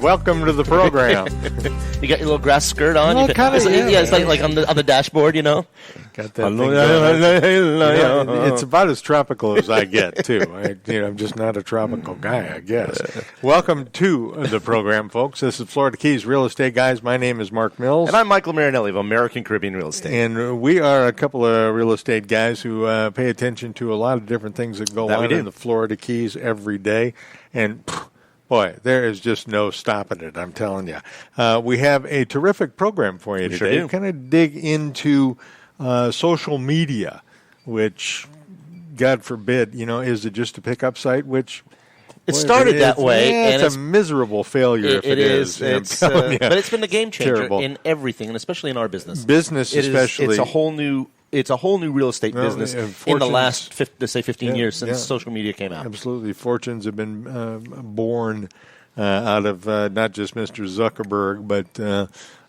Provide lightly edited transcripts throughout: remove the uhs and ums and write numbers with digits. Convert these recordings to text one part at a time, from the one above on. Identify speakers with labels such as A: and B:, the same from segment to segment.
A: Welcome to the program.
B: You got your little grass skirt on.
A: Well,
B: it's like on the dashboard, you know.
A: Got that thing going. It's about as tropical as I get, too. I'm just not a tropical guy, I guess. Welcome to the program, folks. This is Florida Keys Real Estate Guys. My name is Mark Mills.
B: And I'm Mykael Marinelli of American Caribbean Real Estate.
A: And we are a couple of real estate guys who pay attention to a lot of different things that go on in the Florida Keys every day. And boy, there is just no stopping it, I'm telling you. We have a terrific program for you today.
B: Sure
A: kind of dig into social media, which, God forbid, is it just a pickup site? Which
B: it started that way.
A: And it's a miserable failure if it is.
B: But it's been a game changer in everything, and especially in our business.
A: Especially.
B: It's a whole new real estate business in the last 15 years since social media came out.
A: Absolutely. Fortunes have been born out of not just Mr. Zuckerberg, but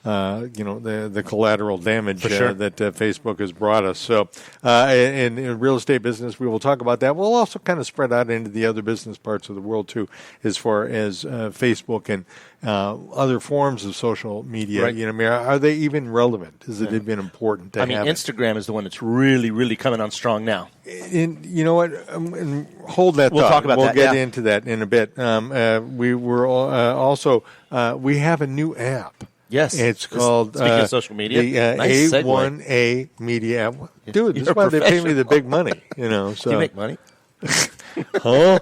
A: the collateral damage that Facebook has brought us. So in real estate business, we will talk about that. We'll also kind of spread out into the other business parts of the world, too, as far as Facebook and other forms of social media.
B: Right.
A: Are they even relevant? Is it even important to have
B: Instagram is the one that's really, really coming on strong now.
A: And you know what? Hold that thought.
B: We'll talk about that.
A: We'll get into that in a bit. We have a new app.
B: Yes.
A: It's called
B: speaking of social media,
A: the
B: nice
A: A1A Media app. Dude, this is why they pay me the big money. So.
B: Do you make money?
A: Huh?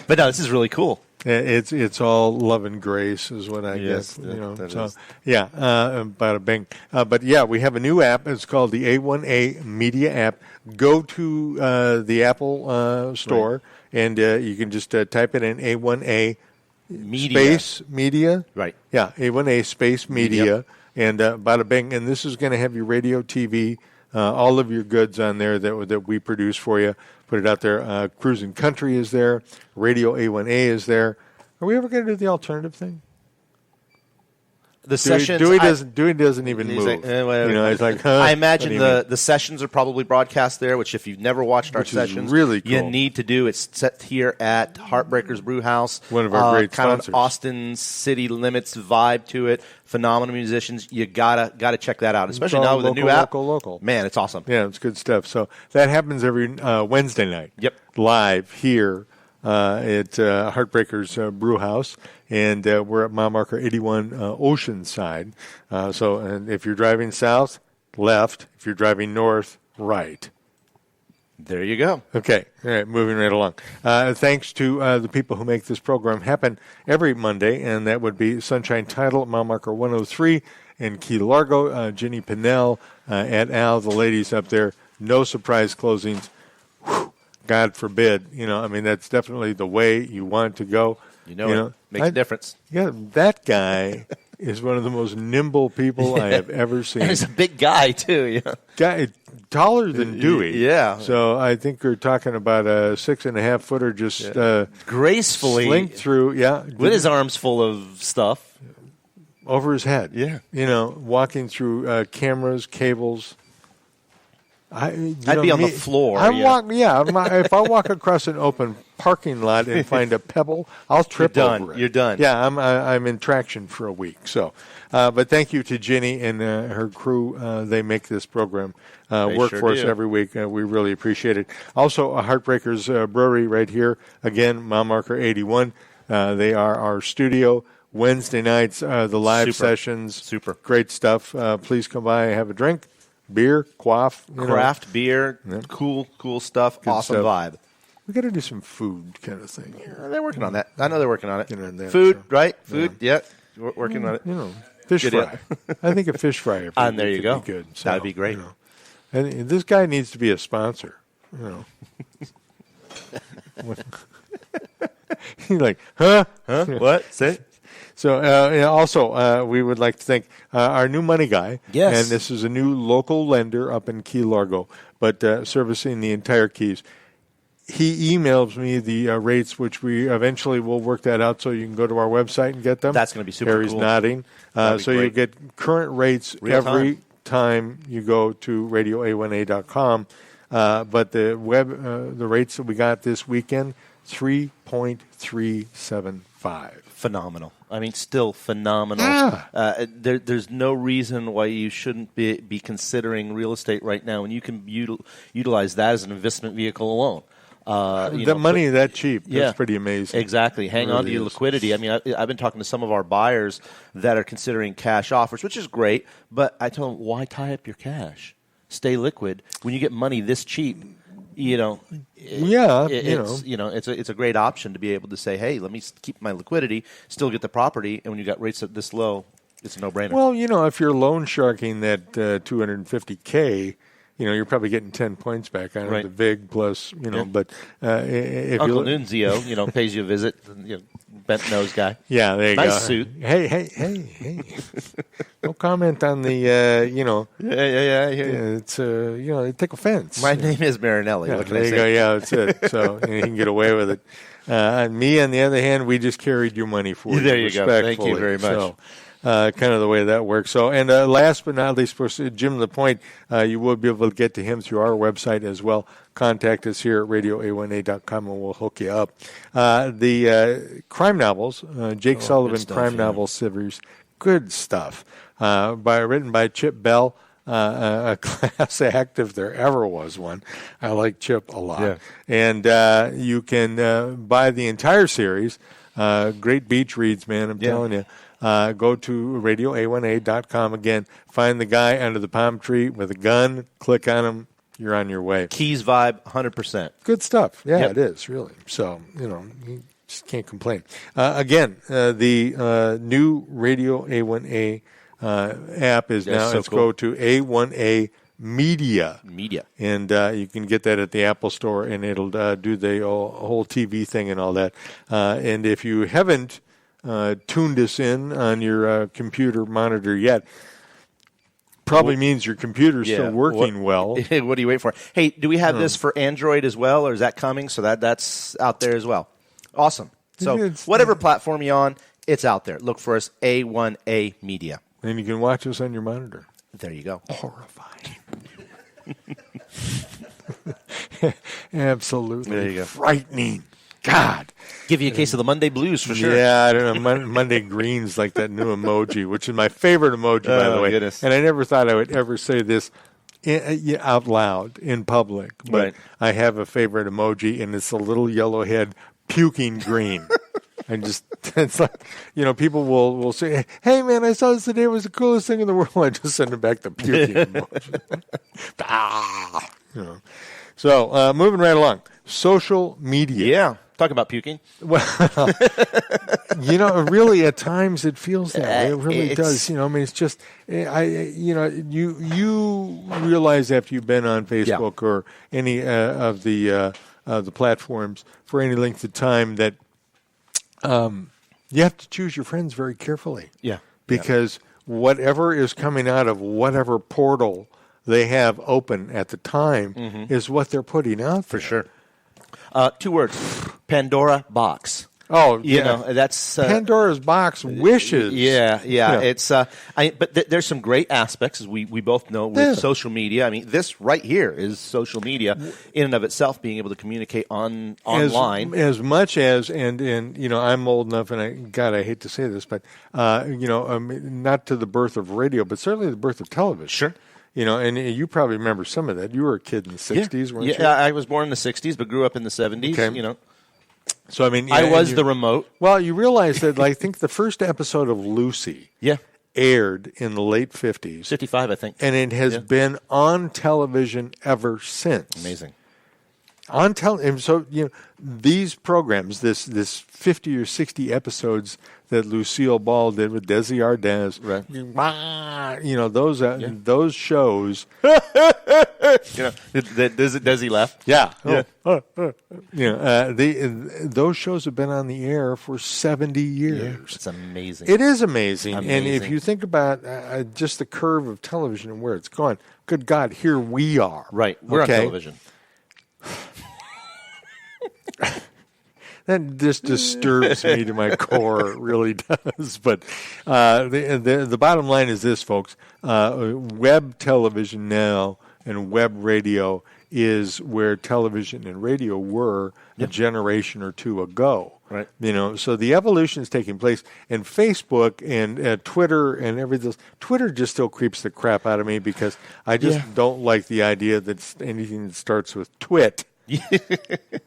B: But no, this is really cool.
A: It's all love and grace is what I guess. Bada bing. But we have a new app. It's called the A1A Media app. Go to the Apple store and you can just type it in A1A Space Media.
B: Right.
A: Yeah, A1A Space Media. And bada bing. And this is going to have your radio, TV, all of your goods on there that we produce for you. Put it out there. Cruising Country is there. Radio A1A is there. Are we ever going to do the alternative thing?
B: The sessions.
A: Dewey doesn't even move. He's like,
B: I imagine the sessions are probably broadcast there, which if you've never watched our sessions,
A: really cool.
B: You need to do. It's set here at Heartbreakers Brew House.
A: One of our great
B: kind
A: sponsors.
B: Of Austin city limits vibe to it. Phenomenal musicians. You gotta check that out, especially now with the new app.
A: Local.
B: Man, it's awesome.
A: Yeah, it's good stuff. So that happens every Wednesday night.
B: Yep.
A: Live here at Heartbreakers Brew House. And we're at mile marker 81 Oceanside. And if you're driving south, left. If you're driving north, right.
B: There you go.
A: Okay. All right. Moving right along. Thanks to the people who make this program happen every Monday, and that would be Sunshine Title at mile marker 103 in Key Largo. Ginny Pinnell et al., the ladies up there. No surprise closings. Whew, God forbid. That's definitely the way you want to go.
B: It makes a difference.
A: Yeah, that guy is one of the most nimble people I have ever seen.
B: And he's a big guy, too. Yeah.
A: Guy taller than Dewey.
B: Yeah.
A: So I think we're talking about a 6.5-footer just
B: gracefully
A: slink through. Yeah.
B: With his arms full of stuff.
A: Over his head.
B: Yeah.
A: Walking through cameras, cables.
B: I'd be on the floor.
A: If I walk across an open parking lot and find a pebble, I'll trip over it.
B: You're done.
A: Yeah, I'm in traction for a week. So, but thank you to Ginny and her crew. They make this program work for us every week. We really appreciate it. Also, Heartbreakers Brewery right here. Again, mile marker 81. They are our studio. Wednesday nights, the live sessions.
B: Super.
A: Great stuff. Please come by and have a drink. Beer,
B: craft beer, cool stuff,
A: good
B: awesome
A: stuff.
B: vibe.
A: We got to do some food kind of thing here.
B: They're working on that. I know they're working on it. Food, right? Food, we're working on it.
A: Fish fry. I think a fish fry.
B: And there you go.
A: Be good. So,
B: that would be great.
A: And this guy needs to be a sponsor. He's like, huh?
B: What? Say.
A: So also, we would like to thank our new money guy.
B: Yes.
A: And this is a new local lender up in Key Largo, but servicing the entire Keys. He emails me the rates, which we eventually will work that out so you can go to our website and get them.
B: That's going to be super
A: Harry's
B: cool.
A: nodding. So
B: great.
A: you get current rates every time you go to radioa1a.com. But the rates that we got this weekend, 3.375.
B: Phenomenal. I mean, still phenomenal.
A: Yeah.
B: There's no reason why you shouldn't be considering real estate right now, and you can utilize that as an investment vehicle alone.
A: Money that cheap.
B: Yeah,
A: that's pretty amazing.
B: Exactly. Hang on to your liquidity. I mean, I've been talking to some of our buyers that are considering cash offers, which is great, but I tell them, why tie up your cash? Stay liquid. When you get money this cheap, it's a great option to be able to say, hey, let me keep my liquidity, still get the property, and when you got rates at this low, it's a no-brainer.
A: Well, if you're loan sharking that $250K, you're probably getting 10 points back on the VIG plus, but if
B: Uncle Nunzio, pays you a visit, bent nose guy.
A: Yeah, there you go.
B: Nice suit.
A: Hey. No comment on the,
B: Yeah, I hear you.
A: It's, they take offense.
B: My name is Marinelli.
A: Yeah,
B: what can
A: there
B: I
A: you
B: say?
A: go. Yeah, that's it. So you can get away with it. And me, on the other hand, we just carried your money for you.
B: There you go. Thank you very much.
A: So, kind of the way that works. So, and last but not least, for Jim LaPointe, you will be able to get to him through our website as well. Contact us here at radioa1a.com and we'll hook you up. The crime novels, Jake Sullivan crime novel series, good stuff. Written by Chip Bell, a class act if there ever was one. I like Chip a lot. Yeah. And you can buy the entire series. Great beach reads, man, I'm telling you. Go to radioa1a.com. Again, find the guy under the palm tree with a gun, click on him, you're on your way.
B: Keys vibe, 100%.
A: Good stuff. Yeah, It is, really. So, you just can't complain. Again, the new Radio A1A app is now, let's go to A1A Media. And you can get that at the Apple Store, and it'll do the whole TV thing and all that. And if you haven't tuned us in on your computer monitor yet, probably means your computer's still working well.
B: What are you waiting for? Hey, do we have this for Android as well, or is that coming? So that's out there as well. Awesome. So whatever platform you're on, it's out there. Look for us, A1A Media.
A: And you can watch us on your monitor.
B: There you go.
A: Horrifying. Absolutely.
B: There you go.
A: Frightening. God.
B: Give you a case of the Monday blues for sure.
A: Yeah, I don't know. Monday greens, like that new emoji, which is my favorite emoji, by the way.
B: Goodness.
A: And I never thought I would ever say this out loud in public. But I have a favorite emoji, and it's a little yellow head puking green. It's like, people will say, hey, man, I saw this today. It was the coolest thing in the world. I just send them back the puking emoji. So, moving right along. Social media.
B: Yeah. Talk about puking.
A: Well, really, at times it feels that way. It really does. It's just, you realize after you've been on Facebook or any of the platforms for any length of time that you have to choose your friends very carefully.
B: Yeah.
A: Because whatever is coming out of whatever portal they have open at the time is what they're putting out there.
B: For sure. 2 words. Pandora box.
A: Oh,
B: that's
A: Pandora's box wishes.
B: Yeah. It's but there's some great aspects, as we both know, with social media. I mean, this right here is social media in and of itself, being able to communicate online.
A: As much as, and I'm old enough, and I hate to say this, but not to the birth of radio, but certainly the birth of television.
B: Sure.
A: And you probably remember some of that. You were a kid in the 60s, weren't you?
B: Yeah, I was born in the 60s, but grew up in the 70s,
A: Okay. So,
B: I was the remote.
A: Well, you realize that, I think the first episode of Lucy aired in the late 50s.
B: 55, I think.
A: And it has been on television ever since.
B: Amazing.
A: On television. So, these programs, this 50 or 60 episodes that Lucille Ball did with Desi Arnaz, those shows.
B: Desi left.
A: Yeah. Those shows have been on the air for 70 years.
B: Yeah, it's amazing.
A: It is amazing. And if you think about just the curve of television and where it's gone, good God, here we are.
B: Right. We're on television.
A: That just disturbs me to my core. It really does. But the bottom line is this, folks. Web television now and web radio is where television and radio were a generation or two ago.
B: Right.
A: So the evolution is taking place, and Facebook and Twitter and everything. Twitter just still creeps the crap out of me because I just don't like the idea that anything that starts with twit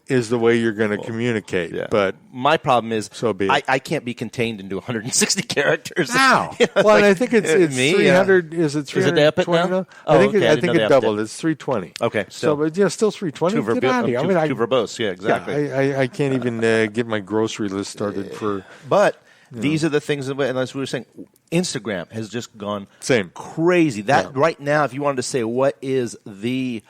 A: is the way you're going to communicate.
B: Yeah.
A: But
B: my problem is
A: so be it.
B: I can't be contained into 160 characters.
A: Wow. Well, and I think it's
B: me,
A: 300. Is it 320 now?
B: Oh,
A: I think
B: okay.
A: it doubled. It's 320.
B: Okay.
A: So, but still 320.
B: Too
A: Too
B: verbose. Yeah, exactly.
A: Yeah, I can't even get my grocery list started for.
B: But these are the things, and as we were saying, Instagram has just gone crazy. Right now, if you wanted to say what is the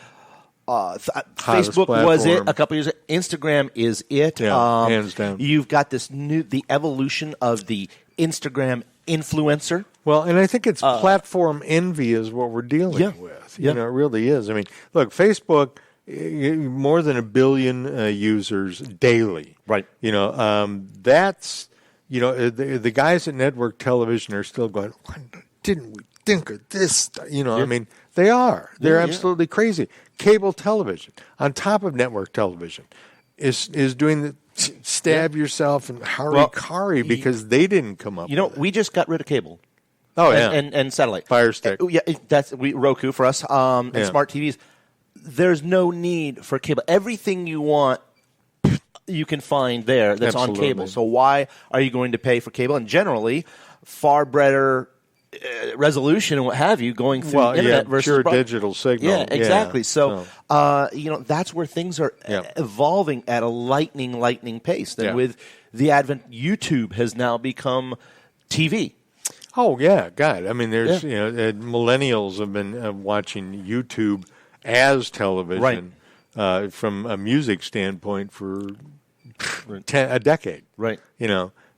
B: Facebook was it a couple years ago. Instagram is it.
A: Yeah, hands down.
B: You've got the evolution of the Instagram influencer.
A: Well, and I think it's platform envy is what we're dealing with. It really is. I mean, look, Facebook, more than 1 billion users daily.
B: Right.
A: That's, the guys at network television are still going, why didn't we think of this? I mean, they are. They're absolutely crazy. Cable television on top of network television is doing the stab yourself and harikari because they didn't come up with it.
B: We just got rid of cable.
A: Oh,
B: and satellite.
A: Fire Stick.
B: That's Roku for us and smart TVs. There's no need for cable. Everything you want, you can find there that's on cable. So why are you going to pay for cable? And generally, far better resolution and what have you going through internet versus
A: pure digital signal.
B: Yeah, exactly. So that's where things are evolving at a lightning pace. And with the advent, YouTube has now become TV.
A: Oh yeah, God. I mean, there's millennials have been watching YouTube as television from a music standpoint for a decade.
B: Right.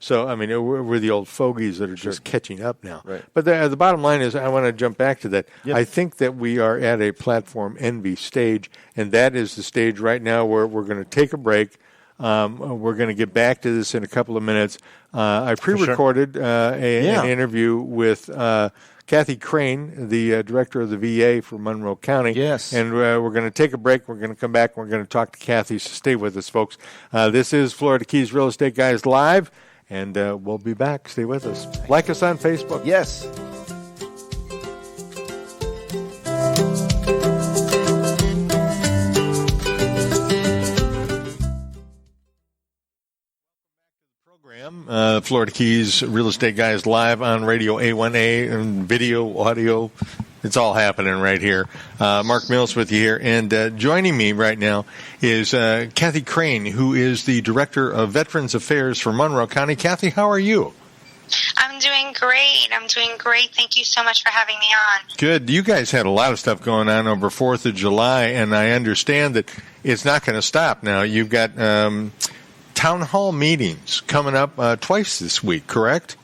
A: So, I mean, we're the old fogies that are just catching up now.
B: Right.
A: But the bottom line is, I want to jump back to that.
B: Yep.
A: I think that we are at a platform envy stage, and that is the stage right now where we're going to take a break. We're going to get back to this in a couple of minutes. I pre-recorded an interview with Cathy Crane, the director of the VA for Monroe County.
B: Yes.
A: And we're going to take a break. We're going to come back. We're going to talk to Cathy. So stay with us, folks. This is Florida Keys Real Estate Guys Live. And we'll be back. Stay with us. Like us on Facebook.
B: Yes.
A: Program, Florida Keys Real Estate Guys Live on Radio A1A and video, audio. It's all happening right here. Mark Mills with you here. And joining me right now is Cathy Crane, who is the Director of Veterans Affairs for Monroe County. Cathy, how are you?
C: I'm doing great. Thank you so much for having me on.
A: Good. You guys had a lot of stuff going on over 4th of July, and I understand that it's not going to stop now. You've got town hall meetings coming up twice this week, correct?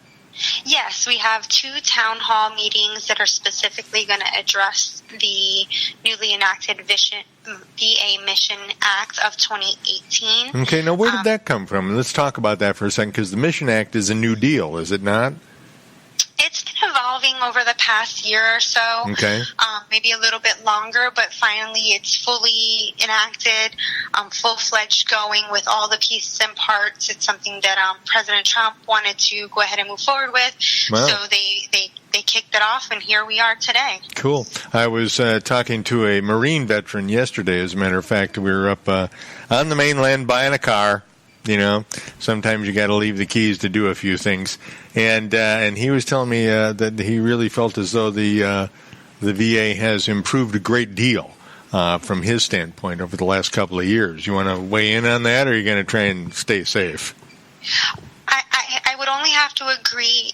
C: Yes, we have 2 town hall meetings that are specifically going to address the newly enacted VA Mission Act of 2018.
A: Okay, now where did that come from? Let's talk about that for a second, because the Mission Act is a new deal, is it not?
C: It's been evolving over the past year or so, maybe a little bit longer, but finally it's fully enacted, full-fledged going with all the pieces and parts. It's something that President Trump wanted to go ahead and move forward with, so they kicked it off, and here we are today.
A: Cool. I was talking to a Marine veteran yesterday, as a matter of fact. We were up on the mainland buying a car. Sometimes you got to leave the keys to do a few things, and he was telling me that he really felt as though the VA has improved a great deal from his standpoint over the last couple of years. You want to weigh in on that, or are you going to try and stay safe?
C: I would only have to agree.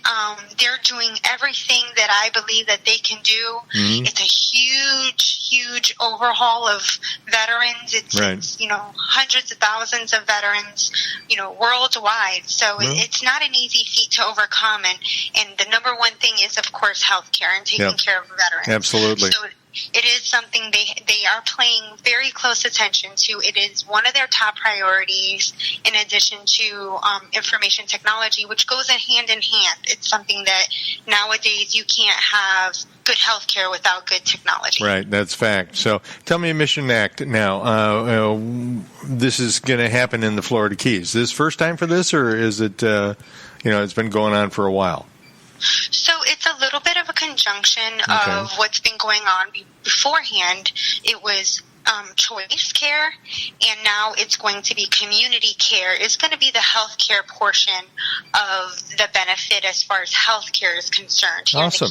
C: They're doing everything that I believe that they can do. Mm-hmm. It's a huge overhaul of veterans. It's hundreds of thousands of veterans, worldwide. So it's not an easy feat to overcome. And the number one thing is, of course, health care and taking care of veterans.
A: Absolutely.
C: So it is something they are paying very close attention to. It is one of their top priorities, in addition to information technology, which goes hand in hand. It's something that nowadays you can't have good health care without good technology.
A: Right, that's fact. So tell me, Mission Act now. this is going to happen in the Florida Keys. Is this first time for this, or is it, it's been going on for a while?
C: So it's a little bit of a conjunction of what's been going on beforehand. It was choice care, and now it's going to be community care. It's going to be the health care portion of the benefit as far as health care is concerned.
A: Awesome.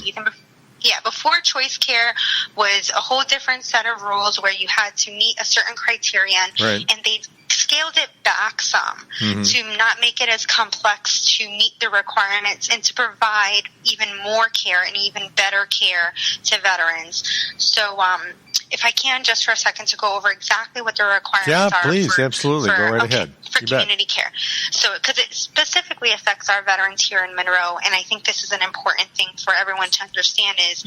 C: Yeah, before choice care was a whole different set of rules where you had to meet a certain criterion,
A: right.
C: and they scaled it back some to not make it as complex to meet the requirements and to provide even more care and even better care to veterans. So if I can, just for a second, to go over exactly what the requirements are.
A: Yeah, please, absolutely. Go right ahead.
C: For community care. So, because it specifically affects our veterans here in Monroe, and I think this is an important thing for everyone to understand is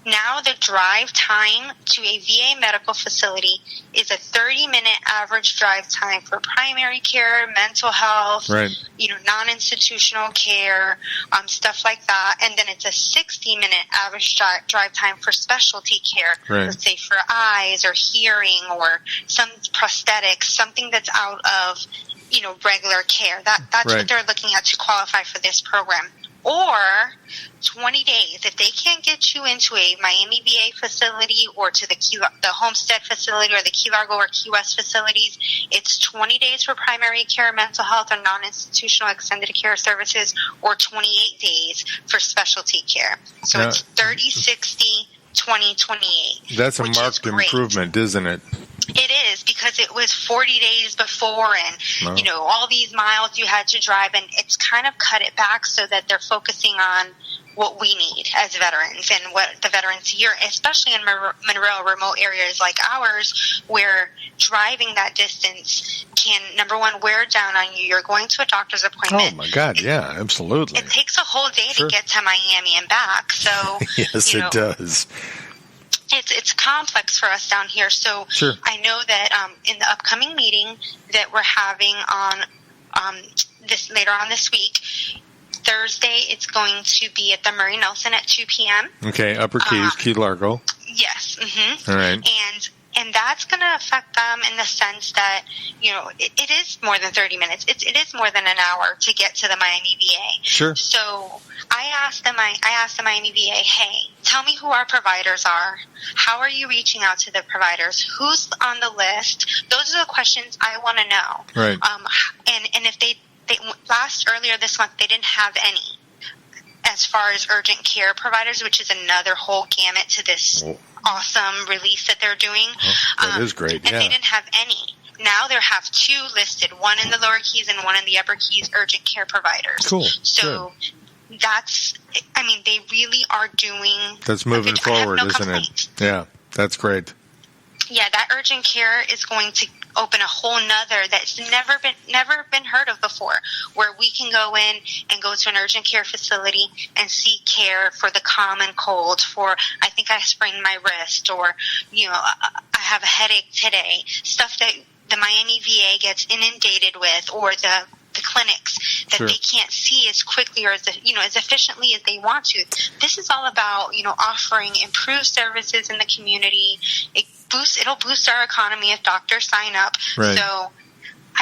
C: now the drive time to a VA medical facility is a 30-minute average drive time for primary care, mental health,
A: right.
C: Non-institutional care, stuff like that. And then it's a 60-minute average drive time for specialty care,
A: right.
C: let's say for eyes or hearing or some prosthetics, something that's out of, regular care. That's
A: right.
C: what they're looking at to qualify for this program. Or 20 days. If they can't get you into a Miami VA facility or to the Homestead facility or the Key Largo or Key West facilities, it's 20 days for primary care, mental health, or non-institutional extended care services, or 28 days for specialty care. So it's 30, 60, 20, 28.
A: That's a marked improvement, isn't it?
C: It is, because it was 40 days before and, all these miles you had to drive, and it's kind of cut it back so that they're focusing on what we need as veterans and what the veterans here, especially in Monroe, remote areas like ours, where driving that distance can, number one, wear down on you. You're going to a doctor's appointment.
A: Oh, my God, yeah, absolutely.
C: It takes a whole day to get to Miami and back. So,
A: yes, it does.
C: It's complex for us down here. So
A: sure.
C: I know that in the upcoming meeting that we're having on this later on this week, Thursday, it's going to be at the Murray Nelson at 2 p.m.
A: Okay, Upper Keys, Key Largo.
C: Yes. Mm-hmm.
A: All right.
C: And that's going to affect them in the sense that, it is more than 30 minutes. It is more than an hour to get to the Miami VA.
A: Sure.
C: So I asked the Miami VA, hey, tell me who our providers are. How are you reaching out to the providers? Who's on the list? Those are the questions I want to know.
A: Right.
C: And if they earlier this month, they didn't have any as far as urgent care providers, which is another whole gamut to this awesome release that they're doing.
A: That is great,
C: And they didn't have any. Now they have two listed, one in the Lower Keys and one in the Upper Keys, urgent care providers.
A: Cool.
C: So that's, they really are doing...
A: That's moving forward,
C: no
A: isn't
C: complaints.
A: it? Yeah, that's great.
C: Yeah, that urgent care is going to open a whole nother that's never been heard of before, where we can go in and go to an urgent care facility and seek care for the common cold, for I think I sprained my wrist, or I have a headache today, stuff that the Miami VA gets inundated with, or the clinics that they can't see as quickly or as efficiently as they want to. This is all about offering improved services in the community. It'll boost our economy if doctors sign up.
A: Right.
C: So,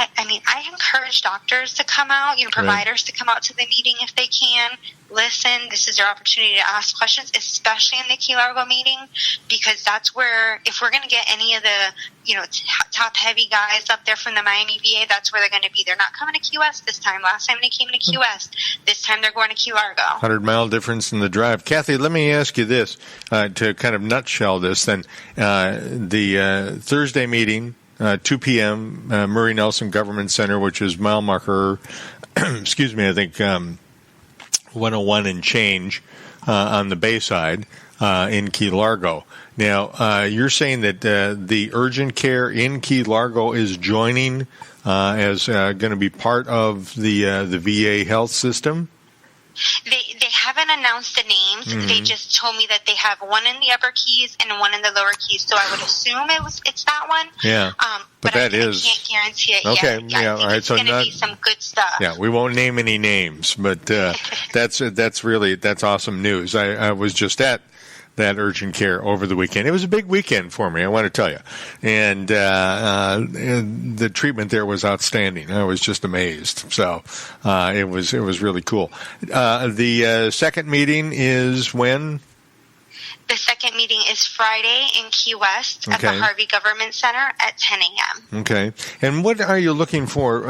C: I encourage doctors to come out, providers to come out to the meeting if they can. Listen, this is your opportunity to ask questions, especially in the Key Largo meeting, because that's where, if we're going to get any of the, top heavy guys up there from the Miami VA, that's where they're going to be. They're not coming to Key West this time. Last time they came to Key West. This time they're going to Key Largo.
A: 100-mile difference in the drive. Cathy, let me ask you this, to kind of nutshell this then. The Thursday meeting, 2 p.m., Murray Nelson Government Center, which is mile marker, I think 101 and change on the Bayside in Key Largo. Now, you're saying that the urgent care in Key Largo is joining as going to be part of the VA health system?
C: They haven't announced the names.
A: Mm-hmm.
C: They just told me that they have one in the Upper Keys and one in the Lower Keys. So I would assume it's that one.
A: Yeah, but that
C: I can't guarantee it yet.
A: Okay, yeah, all right.
C: It's going to be some good stuff.
A: Yeah, we won't name any names, but that's awesome news. I was just at that urgent care over the weekend. It was a big weekend for me, I want to tell you. And the treatment there was outstanding. I was just amazed. So it was really cool. The second meeting is when?
C: The second meeting is Friday in Key West at the Harvey Government Center at 10 a.m.
A: Okay. And what are you looking for?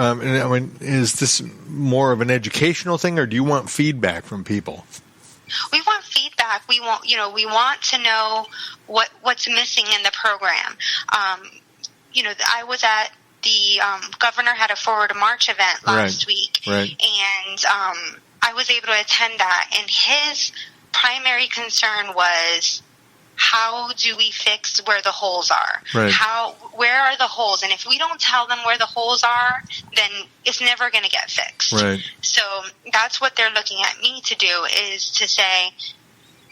A: Is this more of an educational thing, or do you want feedback from people?
C: We want feedback. We want to know what's missing in the program. I was at the governor had a Forward March event last week, and I was able to attend that. And his primary concern was, how do we fix where the holes are? Where are the holes? And if we don't tell them where the holes are, then it's never going to get fixed. So that's what they're looking at me to do, is to say,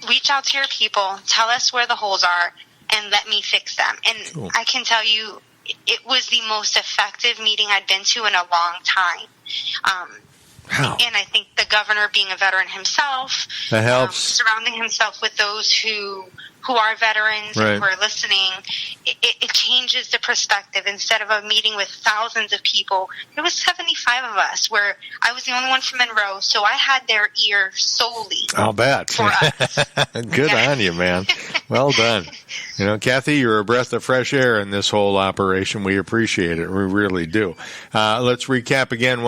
C: reach out to your people, tell us where the holes are, and let me fix them. And I can tell you, it was the most effective meeting I'd been to in a long time. And I think the governor, being a veteran himself,
A: that helps.
C: Surrounding himself with those who are veterans and who are listening, it changes the perspective. Instead of a meeting with thousands of people, there was 75 of us, where I was the only one from Monroe, so I had their ear solely.
A: I'll bet.
C: For us.
A: Good on you, man. Well done. Cathy, you're a breath of fresh air in this whole operation. We appreciate it. We really do. Let's recap again.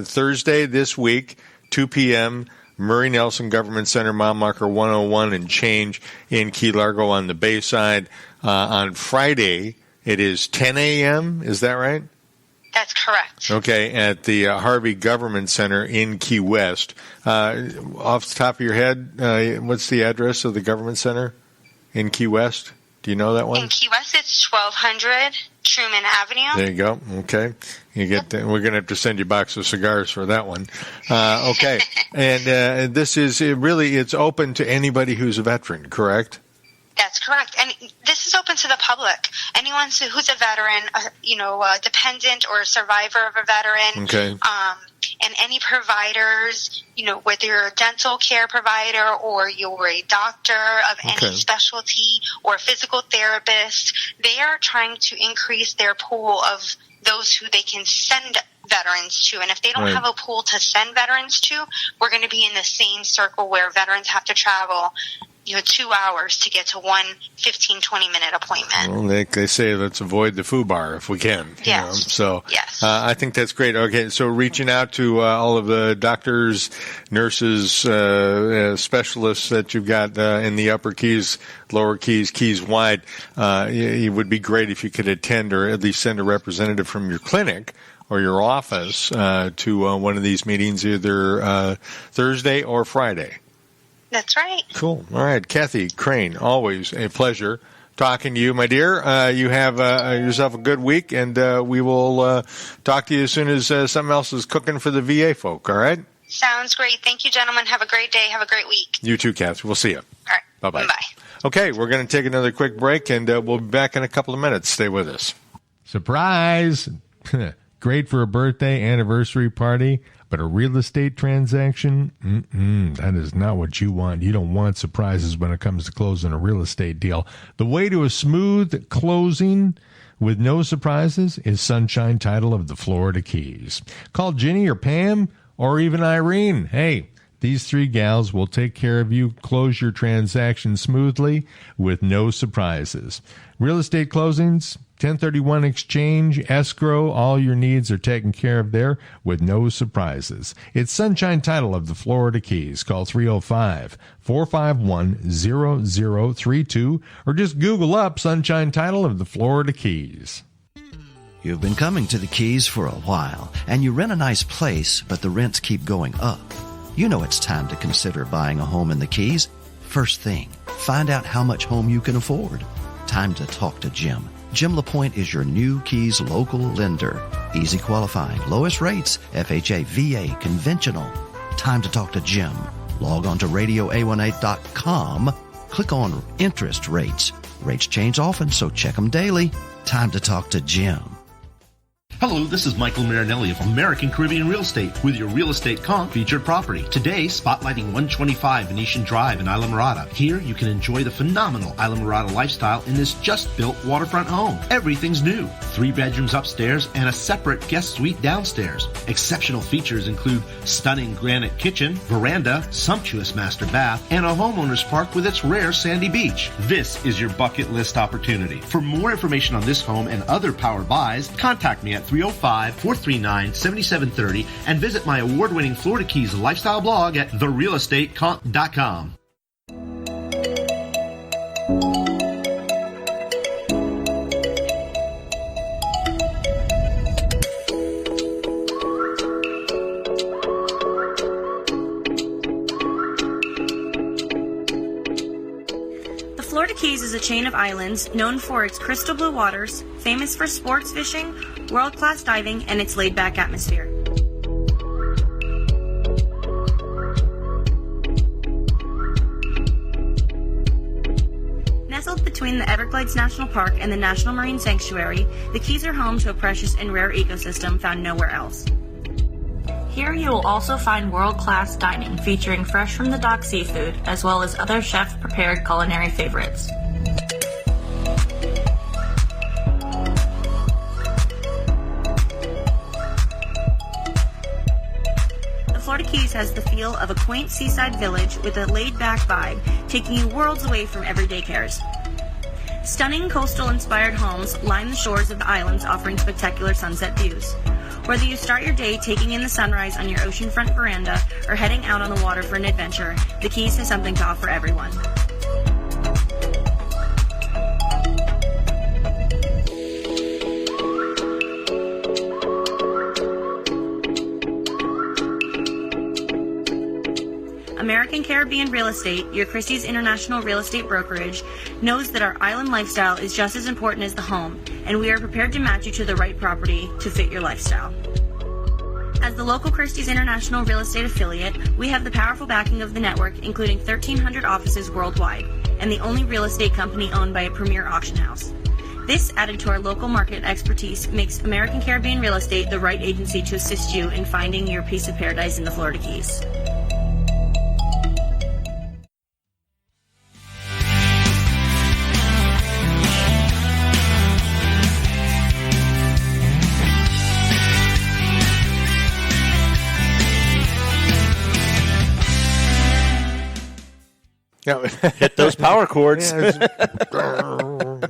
A: Thursday this week, 2 p.m., Murray Nelson Government Center, mile marker 101 and change in Key Largo on the Bayside. On Friday, it is 10 a.m. Is that right?
C: That's correct.
A: Okay, at the Harvey Government Center in Key West. Off the top of your head, what's the address of the Government Center in Key West? Do you know that one?
C: In Key West, it's 1200 Truman Avenue.
A: There you go. Okay. We're going to have to send you a box of cigars for that one. Okay. And this is it's open to anybody who's a veteran, correct?
C: That's correct. And this is open to the public. Anyone who's a veteran, a dependent or a survivor of a veteran.
A: Okay.
C: And any providers, whether you're a dental care provider or you're a doctor of any specialty or a physical therapist, they are trying to increase their pool of those who they can send veterans to. And if they don't have a pool to send veterans to, we're going to be in the same circle where veterans have to travel 2 hours to get to one 15, 20-minute appointment.
A: Well, they say let's avoid the FUBAR if we can.
C: Yes.
A: Yes. I think that's great. Okay, so reaching out to all of the doctors, nurses, specialists that you've got in the upper Keys, lower Keys, Keys wide, it would be great if you could attend or at least send a representative from your clinic or your office to one of these meetings, either Thursday or Friday.
C: That's right.
A: Cool. All right. Cathy Crane, always a pleasure talking to you, my dear. You have yourself a good week, and we will talk to you as soon as something else is cooking for the VA folk, all right?
C: Sounds great. Thank you, gentlemen. Have a great day. Have a great week.
A: You too, Cathy. We'll see you.
C: All right.
A: Bye-bye.
C: Bye.
A: Okay, we're going to take another quick break, and we'll be back in a couple of minutes. Stay with us.
D: Surprise! Great for a birthday, anniversary party. But a real estate transaction, that is not what you want. You don't want surprises when it comes to closing a real estate deal. The way to a smooth closing with no surprises is Sunshine Title of the Florida Keys. Call Ginny or Pam or even Irene. Hey, these three gals will take care of you. Close your transaction smoothly with no surprises. Real estate closings, 1031 exchange, escrow, all your needs are taken care of there with no surprises. It's Sunshine Title of the Florida Keys. Call 305-451-0032 or just Google up Sunshine Title of the Florida Keys.
E: You've been coming to the Keys for a while, and you rent a nice place, but the rents keep going up. You know it's time to consider buying a home in the Keys. First thing, find out how much home you can afford. Time to talk to Jim. Jim LaPointe is your new Keys local lender. Easy qualifying, lowest rates, FHA, VA, conventional. Time to talk to Jim. Log on to radioa18.com. Click on interest rates. Rates change often, so check them daily. Time to talk to Jim.
F: Hello, this is Michael Marinelli of American Caribbean Real Estate with your Real Estate Comp featured property. Today, spotlighting 125 Venetian Drive in Isla Mirada. Here, you can enjoy the phenomenal Isla Mirada lifestyle in this just-built waterfront home. Everything's new. 3 bedrooms upstairs and a separate guest suite downstairs. Exceptional features include stunning granite kitchen, veranda, sumptuous master bath, and a homeowner's park with its rare sandy beach. This is your bucket list opportunity. For more information on this home and other power buys, contact me at 305-439-7730 and visit my award-winning Florida Keys lifestyle blog at therealestatecomp.com.
G: The Florida Keys is a chain of islands known for its crystal blue waters, famous for sports fishing, world-class diving, and its laid-back atmosphere. Nestled between the Everglades National Park and the National Marine Sanctuary, the Keys are home to a precious and rare ecosystem found nowhere else. Here you will also find world-class dining featuring fresh-from-the-dock seafood, as well as other chef-prepared culinary favorites. The Florida Keys has the feel of a quaint seaside village with a laid-back vibe, taking you worlds away from everyday cares. Stunning coastal-inspired homes line the shores of the islands, offering spectacular sunset views. Whether you start your day taking in the sunrise on your oceanfront veranda or heading out on the water for an adventure, the Keys has something to offer everyone. American Caribbean Real Estate, your Christie's International Real Estate Brokerage, knows that our island lifestyle is just as important as the home, and we are prepared to match you to the right property to fit your lifestyle. As the local Christie's International Real Estate affiliate, we have the powerful backing of the network, including 1,300 offices worldwide, and the only real estate company owned by a premier auction house. This, added to our local market expertise, makes American Caribbean Real Estate the right agency to assist you in finding your piece of paradise in the Florida Keys.
B: Hit those power chords.
A: Little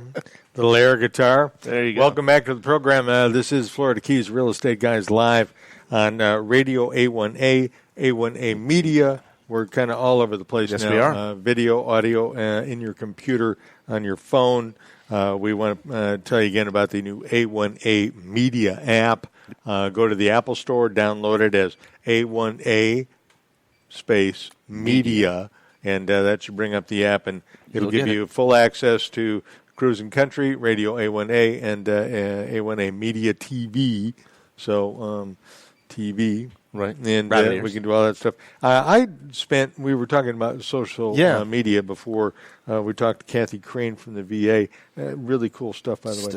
A: air guitar.
B: There you go.
A: Welcome back to the program. This is Florida Keys Real Estate Guys live on Radio A1A, A1A Media. We're kind of all over the place now.
B: Yes, we are.
A: Video, audio, in your computer, on your phone. We want to tell you again about the new A1A Media app. Go to the Apple Store, download it as A1A space Media. And that should bring up the app, and it'll give you full access to Cruising Country, Radio A1A, and A1A Media TV. So TV, right? And we can do all that stuff. We were talking about social media before. We talked to Cathy Crane from the VA. Really cool stuff, by the way.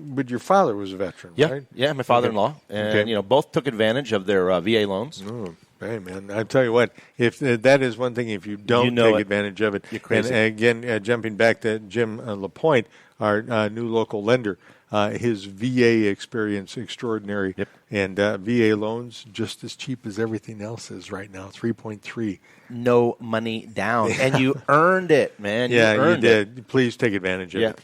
A: But your father was a veteran, right?
B: Yeah, my father-in-law. And, both took advantage of their VA loans.
A: Oh. Hey, man, I tell you what, if that is one thing, if you don't take advantage of it,
B: you're crazy.
A: And again, jumping back to Jim LaPointe, our new local lender, his VA experience extraordinary, and VA loans just as cheap as everything else is right now, 3.3.
B: No money down, and you earned it, man.
A: You did. Please take advantage of it.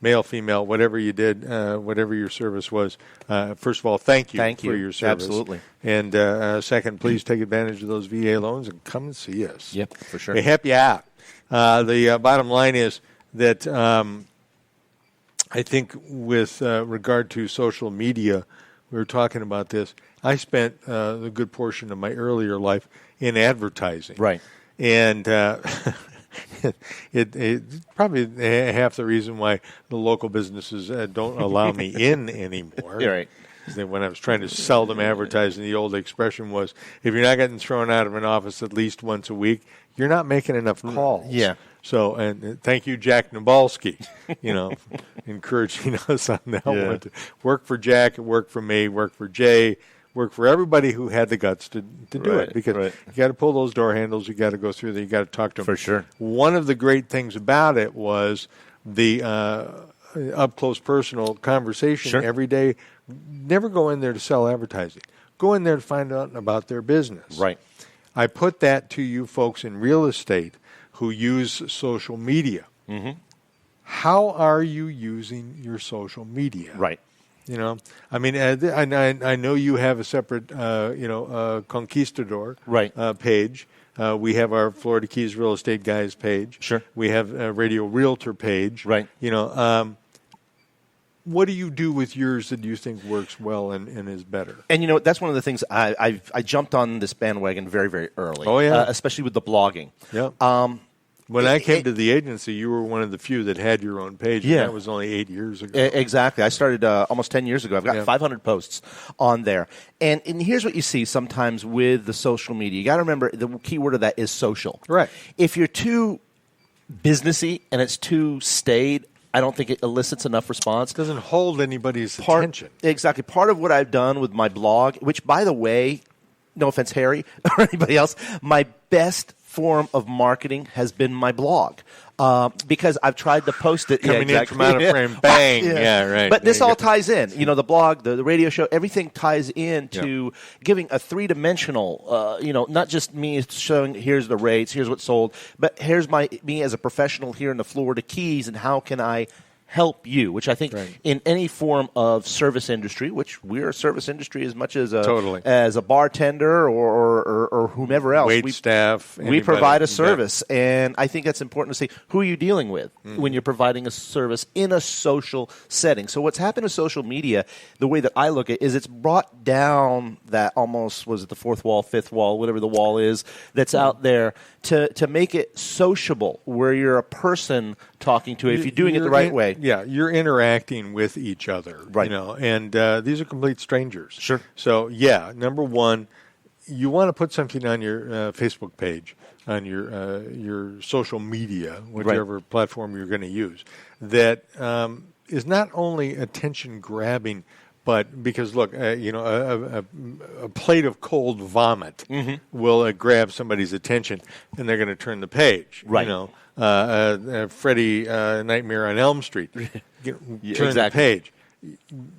A: Male, female, whatever you did, whatever your service was. First of all, thank you for your service.
B: Absolutely.
A: And second, please take advantage of those VA loans and come and see us.
B: Yep, for sure.
A: We help you out. The bottom line is that I think with regard to social media, we were talking about this. I spent a good portion of my earlier life in advertising.
B: Right.
A: And it's probably half the reason why the local businesses don't allow me in anymore.
B: You're right.
A: When I was trying to sell them advertising, the old expression was, if you're not getting thrown out of an office at least once a week, you're not making enough calls.
B: Yeah.
A: So, and thank you, Jack Nabalski, encouraging us on that one. To work for Jack, work for me, work for Jay, work for everybody who had the guts to do it. Because you got to pull those door handles, you got to go through there, you got to talk to them.
B: For sure.
A: One of the great things about it was the up-close personal conversation every day. Never go in there to sell advertising. Go in there to find out about their business.
B: Right.
A: I put that to you folks in real estate who use social media.
B: Mm-hmm.
A: How are you using your social media?
B: Right.
A: I mean, I know you have a separate, Conquistador page. We have our Florida Keys Real Estate Guys page.
B: Sure.
A: We have a Radio Realtor page.
B: Right.
A: What do you do with yours that you think works well and is better?
B: And that's one of the things I jumped on this bandwagon very, very early.
A: Oh yeah,
B: especially with the blogging.
A: Yeah. When I came to the agency, you were one of the few that had your own page.
B: Yeah.
A: And that was only 8 years ago.
B: Exactly. I started almost 10 years ago. I've got 500 posts on there. And here's what you see sometimes with the social media. You got to remember the key word of that is social.
A: Right.
B: If you're too businessy and it's too staid, I don't think it elicits enough response.
A: It doesn't hold anybody's attention.
B: Exactly. Part of what I've done with my blog, which, by the way, no offense, Harry, or anybody else, my best form of marketing has been my blog. Because I've tried to post it.
A: Coming in from out of frame, bang. Right.
B: But this all ties in. The blog, the radio show, everything ties into giving a three-dimensional, not just me showing here's the rates, here's what's sold, but here's me as a professional here in the Florida Keys and how can I help you, which I think in any form of service industry, which we're a service industry as much as a bartender or whomever else.
A: Wait staff.
B: We provide a service, and I think that's important to say, who are you dealing with when you're providing a service in a social setting? So what's happened to social media, the way that I look at it, is it's brought down that almost, was it the fourth wall, fifth wall, whatever the wall is, that's out there to make it sociable, where you're a person talking to it, if you're doing it the right way.
A: Yeah, you're interacting with each other,
B: right?
A: And these are complete strangers.
B: Sure.
A: So number one, you want to put something on your Facebook page, on your social media, whichever platform you're going to use, that is not only attention grabbing, but because look, a plate of cold vomit will grab somebody's attention, and they're going to turn the page.
B: Right.
A: Freddy Nightmare on Elm Street. Turn the page.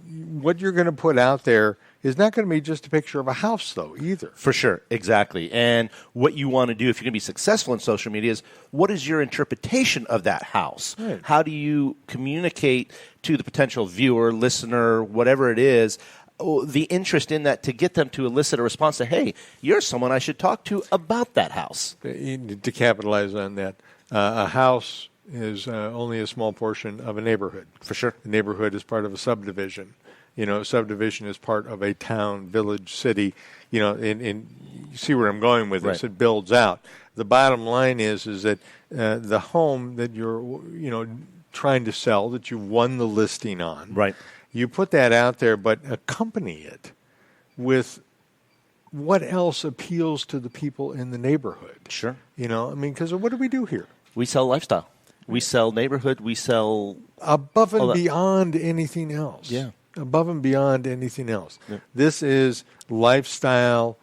A: What you're going to put out there is not going to be just a picture of a house, though, either.
B: For sure, exactly. And what you want to do if you're going to be successful in social media is, what is your interpretation of that house?
A: Right.
B: How do you communicate to the potential viewer, listener, whatever it is, the interest in that to get them to elicit a response to, hey, you're someone I should talk to about that house.
A: To capitalize on that, a house is only a small portion of a neighborhood.
B: For sure.
A: A neighborhood is part of a subdivision. Subdivision is part of a town, village, city. And you see where I'm going with this. It builds out. The bottom line is that the home that you're, trying to sell, that you won the listing on,
B: right?
A: You put that out there, but accompany it with what else appeals to the people in the neighborhood.
B: Sure.
A: Because what do we do here?
B: We sell lifestyle. We sell neighborhood. We sell
A: above and beyond anything else.
B: Yeah.
A: Above and beyond anything else.
B: Yeah.
A: This is lifestyle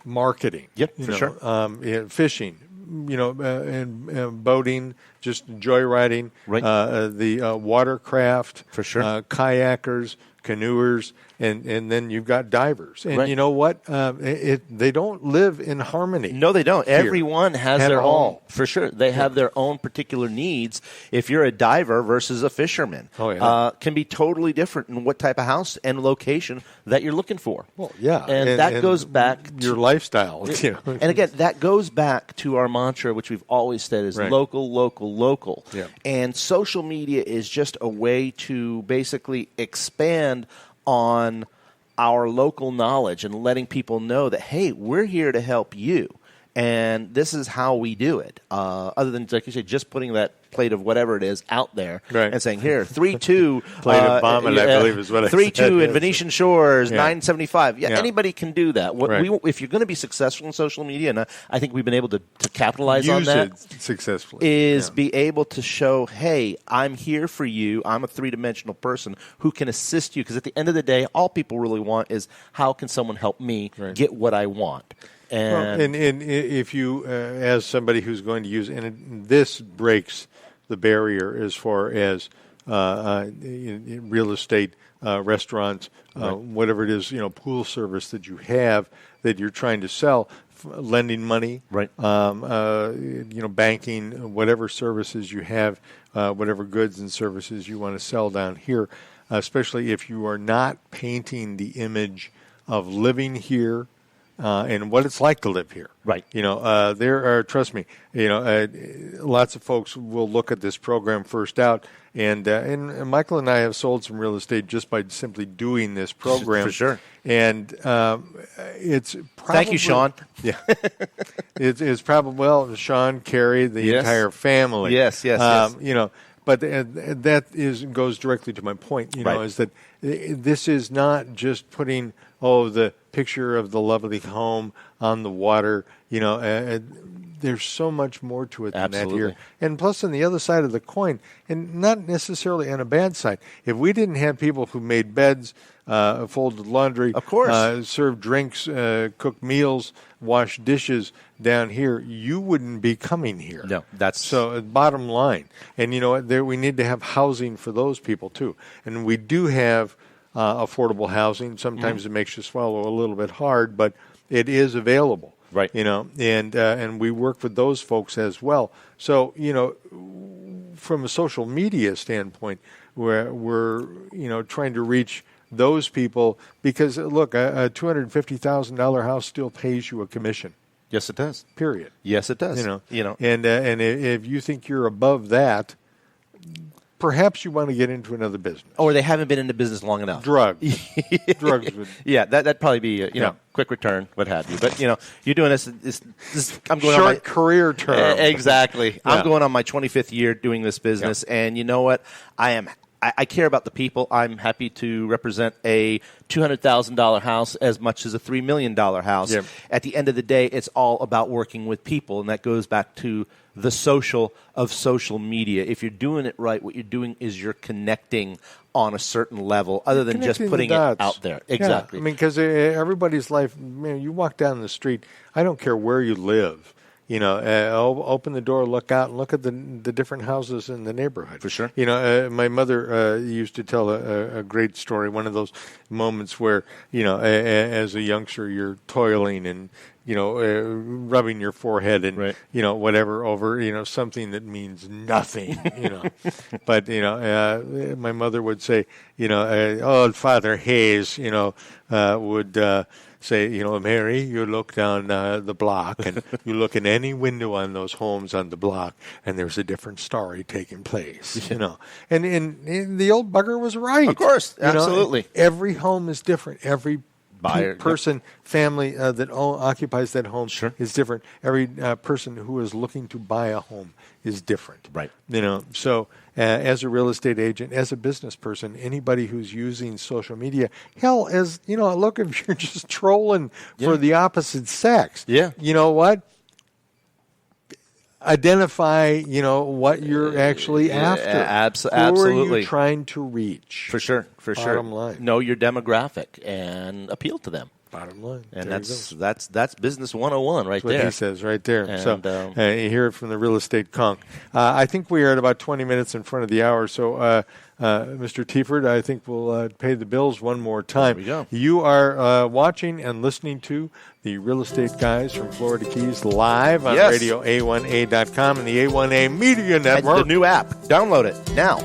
A: marketing.
B: Yep, for sure.
A: Fishing, and boating, just joyriding.
B: Right.
A: The watercraft.
B: For sure.
A: Kayakers, canoers, and then you've got divers. And you know what? They don't live in harmony.
B: No, they don't. Everyone has their own.
A: all.
B: For sure. They have their own particular needs. If you're a diver versus a fisherman, can be totally different in what type of house and location that you're looking for.
A: Well, yeah.
B: And that goes back to
A: your lifestyle.
B: And again, that goes back to our mantra, which we've always said is local, local, local.
A: Yeah.
B: And social media is just a way to basically expand on our local knowledge and letting people know that, hey, we're here to help you. And this is how we do it. Other than, like you said, just putting that plate of whatever it is out there and saying, here, 3-2.
A: Plate of vomit, I believe is what I said.
B: 3-2 in Venetian Shores, $9.75.
A: Yeah.
B: Anybody can do that. If you're going to be successful in social media, and I think we've been able to capitalize on that.
A: Use it successfully.
B: Is be able to show, hey, I'm here for you. I'm a three-dimensional person who can assist you. Because at the end of the day, all people really want is, how can someone help me get what I want?
A: And if you, as somebody who's going to use, and this breaks the barrier as far as real estate, restaurants, whatever it is, pool service that you have that you're trying to sell, lending money, banking, whatever services you have, whatever goods and services you want to sell down here, especially if you are not painting the image of living here. And what it's like to live here.
B: Right.
A: There are, trust me, lots of folks will look at this program first out. And Mykael and I have sold some real estate just by simply doing this program.
B: For sure.
A: And it's probably...
B: Thank you, Sean.
A: Yeah. it's probably, Sean, Carrie, the entire family.
B: Yes.
A: But that goes directly to my point, is that this is not just putting, the picture of the lovely home on the water. There's so much more to it than that here. And plus, on the other side of the coin, and not necessarily on a bad side, if we didn't have people who made beds, folded laundry,
B: of course,
A: served drinks, cooked meals, washed dishes down here, you wouldn't be coming here.
B: No, that's
A: so. Bottom line, and we need to have housing for those people too, and we do have affordable housing. Sometimes it makes you swallow a little bit hard, but it is available.
B: Right.
A: And we work with those folks as well. So, from a social media standpoint, we're trying to reach those people because, look, a $250,000 house still pays you a commission.
B: Yes, it does.
A: Period.
B: Yes, it does.
A: And if you think you're above that, perhaps you want to get into another business.
B: Or they haven't been into business long enough.
A: Drugs would...
B: Yeah, that'd probably be, quick return, what have you. But, you're doing this I'm going
A: short
B: on my...
A: career term.
B: Exactly.
A: Yeah.
B: I'm going on my 25th year doing this business, and you know what? I care about the people. I'm happy to represent a $200,000 house as much as a $3 million house.
A: Yep.
B: At the end of the day, it's all about working with people, and that goes back to the social of social media. If you're doing it right, what you're doing is you're connecting on a certain level other than just putting it out there. Exactly.
A: Yeah. Because everybody's life, you walk down the street, I don't care where you live. Open the door, look out, and look at the different houses in the neighborhood.
B: For sure.
A: My mother used to tell a great story, one of those moments where, as a youngster, you're toiling and, rubbing your forehead and, whatever over, something that means nothing, But, my mother would say, old Father Hayes, would say, Mary, you look down the block and you look in any window on those homes on the block and there's a different story taking place, And the old bugger was right.
B: Of course, absolutely.
A: Every home is different. Every buyer, person, family that occupies that home is different. Every person who is looking to buy a home is different.
B: Right.
A: So as a real estate agent, as a business person, anybody who's using social media, hell, as look, if you're just trolling for the opposite sex, you know what? Identify, what you're actually after.
B: Absolutely.
A: Who are you trying to reach?
B: For sure.
A: Bottom line.
B: Know your demographic and appeal to them.
A: Bottom line.
B: And that's business 101 right
A: there. That's what he says right there. And, so you hear it from the real estate conch. I think we are at about 20 minutes in front of the hour. So, Mr. Tiefert, I think we'll pay the bills one more time.
B: There we go.
A: You are watching and listening to the Real Estate Guys from Florida Keys live on Radio A1A.com and the A1A Media Network.
B: The new app. Download it now.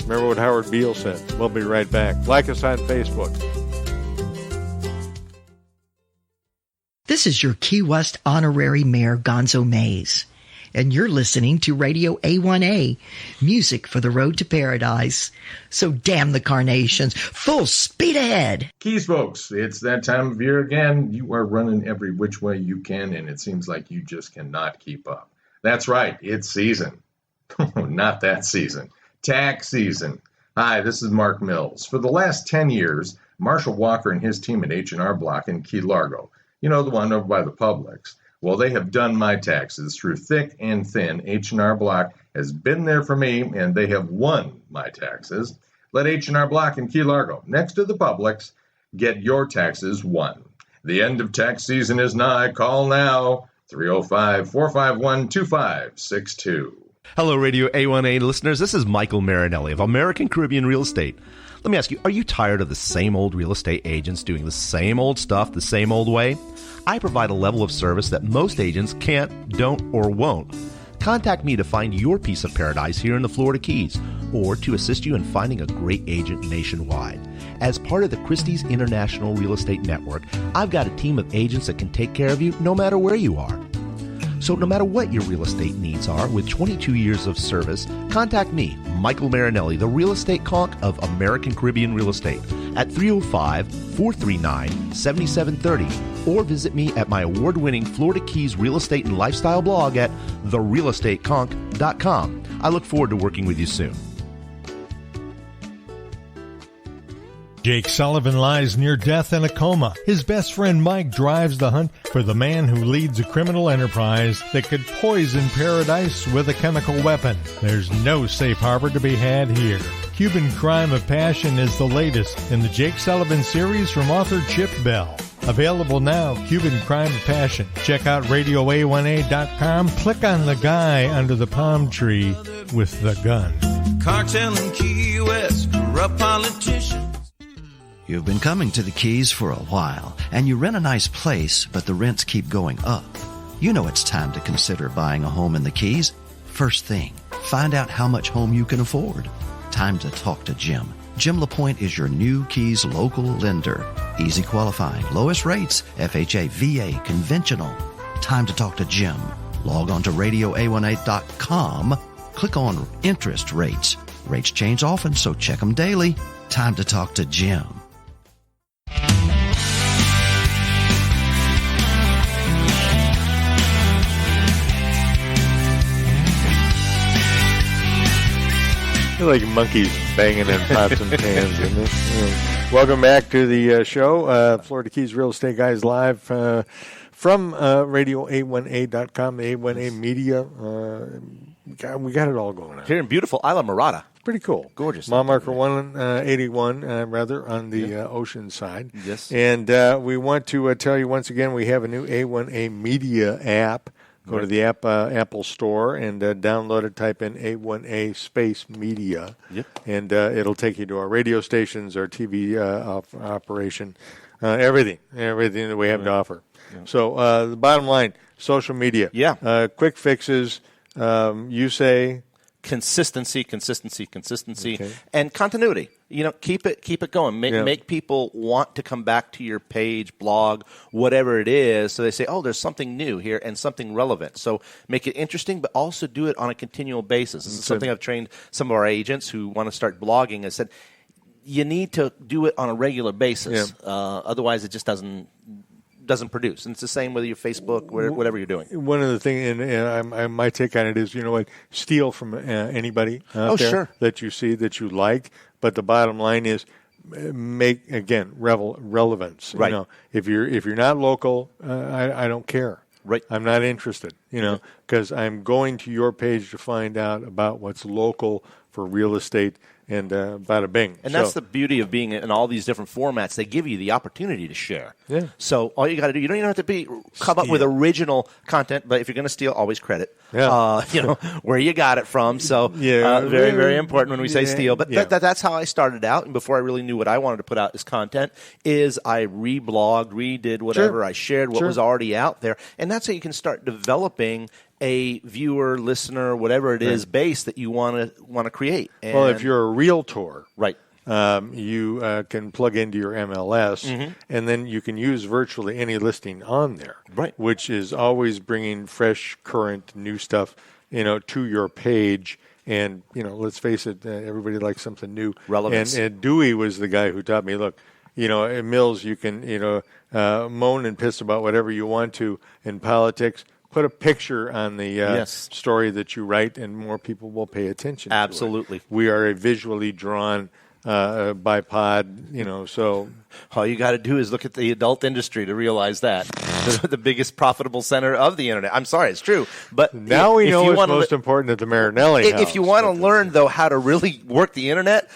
A: Remember what Howard Beale said. We'll be right back. Like us on Facebook.
H: This is your Key West honorary mayor, Gonzo Mays. and you're listening to Radio A1A, music for the road to paradise. So damn the carnations, full speed ahead.
I: Keys, folks, it's that time of year again. You are running every which way you can, and it seems like you just cannot keep up. That's right, it's season. Not that season. Tax season. Hi, this is Mark Mills. For the last 10 years, Marshall Walker and his team at H&R Block in Key Largo, you know, the one over by the Publix, well, they have done my taxes through thick and thin. H&R Block has been there for me, and they have won my taxes. Let H&R Block in Key Largo, next to the Publix, get your taxes won. The end of tax season is nigh. Call now, 305-451-2562.
F: Hello, Radio A1A listeners. This is Mykael Marinelli of American Caribbean Real Estate. Let me ask you, are you tired of the same old real estate agents doing the same old stuff the same old way? I provide a level of service that most agents can't, don't, or won't. Contact me to find your piece of paradise here in the Florida Keys, or to assist you in finding a great agent nationwide. As part of the Christie's International Real Estate Network, I've got a team of agents that can take care of you no matter where you are. So no matter what your real estate needs are, with 22 years of service, contact me, Mykael Marinelli, the real estate conch of American Caribbean Real Estate, at 305-439-7730, or visit me at my award-winning Florida Keys Real Estate and Lifestyle blog at therealestateconch.com. I look forward to working with you soon.
D: Jake Sullivan lies near death in a coma. His best friend Mike drives the hunt for the man who leads a criminal enterprise that could poison paradise with a chemical weapon. There's no safe harbor to be had here. Cuban Crime of Passion is the latest in the Jake Sullivan series from author Chip Bell. Available now, Cuban Crime of Passion. Check out RadioA1A.com. Click on the guy under the palm tree with the gun.
J: Cartel in Key West, corrupt politicians.
E: You've been coming to the Keys for a while, and you rent a nice place, but the rents keep going up. You know it's time to consider buying a home in the Keys. First thing, find out how much home you can afford. Time to talk to Jim. Jim LaPointe is your new Keys local lender. Easy qualifying, lowest rates, FHA, VA, conventional. Time to talk to Jim. Log on to RadioA18.com. Click on interest rates. Rates change often, so check them daily. Time to talk to Jim.
A: Like monkeys banging in pots and pans. Isn't it? Yeah. Welcome back to the show. Florida Keys Real Estate Guys live from Radio A1A.com, the A1A Media. We got it all going on.
B: Here in beautiful Isla Mirada.
A: Pretty cool.
B: Gorgeous.
A: Mile marker 181, on the ocean side.
B: Yes.
A: And we want to tell you once again, we have a new A1A Media app. Go to the Apple Store and download it. Type in A1A space media, and it'll take you to our radio stations, our TV operation, everything that we have to offer. Yeah. So the bottom line, social media, quick fixes. You say
B: consistency, okay. And continuity. You know, keep it going. Make people want to come back to your page, blog, whatever it is, so they say, oh, there's something new here and something relevant. So make it interesting, but also do it on a continual basis. This is something I've trained some of our agents who want to start blogging. I said, you need to do it on a regular basis. Otherwise, it just doesn't produce. And it's the same with your Facebook, whatever you're doing.
A: One of the things, and my take on it is, you know what, steal from anybody out there that you see, that you like. But the bottom line is make, again, relevance.
B: Right.
A: You know, if you're not local, I don't care.
B: Right.
A: I'm not interested, because I'm going to your page to find out about what's local for real estate. And bada bing.
B: And that's the beauty of being in all these different formats. They give you the opportunity to share.
A: Yeah.
B: So all you got to do, you don't even have to come up with original content, but if you're going to steal, always credit. Yeah. Where you got it from. So very, very important when we say steal. But that's how I started out. And before I really knew what I wanted to put out as content, is I reblogged, redid whatever. Sure. I shared what was already out there. And that's how you can start developing a viewer, listener, whatever it is, base that you want to create. And
A: well, if you're a realtor,
B: right,
A: you can plug into your MLS, and then you can use virtually any listing on there,
B: right?
A: Which is always bringing fresh, current, new stuff, to your page. And let's face it, everybody likes something new.
B: Relevance.
A: And Dewey was the guy who taught me. Look, at Mills, you can moan and piss about whatever you want to in politics. Put a picture on the story that you write, and more people will pay attention.
B: Absolutely.
A: To it. We are a visually drawn bipod, so
B: all you got to do is look at the adult industry to realize that the biggest profitable center of the internet. I'm sorry, it's true, but
A: now we know what's most important at the Marinelli house.
B: If you want to learn, though, how to really work the internet,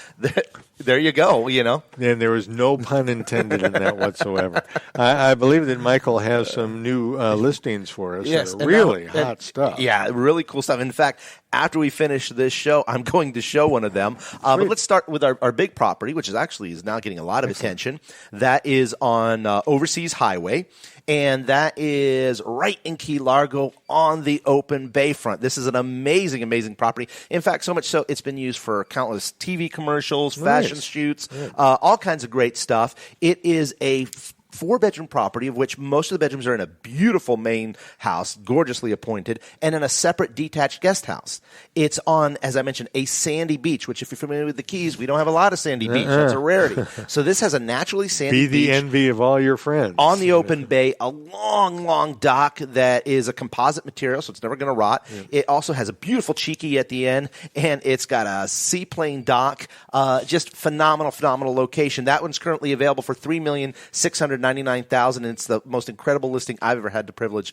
B: there you go.
A: And there was no pun intended in that whatsoever. I believe that Mykael has some new listings for us.
B: Yes,
A: really hot stuff.
B: Yeah, really cool stuff. In fact, after we finish this show, I'm going to show one of them. But let's start with our big property, which is now getting a lot of attention. That is on Overseas Highway, and that is right in Key Largo on the open bayfront. This is an amazing, amazing property. In fact, so much so it's been used for countless TV commercials, fashion shoots, all kinds of great stuff. It is a 4-bedroom property, of which most of the bedrooms are in a beautiful main house, gorgeously appointed, and in a separate detached guest house. It's on, as I mentioned, a sandy beach, which if you're familiar with the Keys, we don't have a lot of sandy beach. That's a rarity. So this has a naturally sandy beach.
A: Be the envy of all your friends.
B: On the open bay, a long, long dock that is a composite material, so it's never going to rot. Yeah. It also has a beautiful cheeky at the end, and it's got a seaplane dock. Just phenomenal, phenomenal location. That one's currently available for $3,699,000, and it's the most incredible listing I've ever had the privilege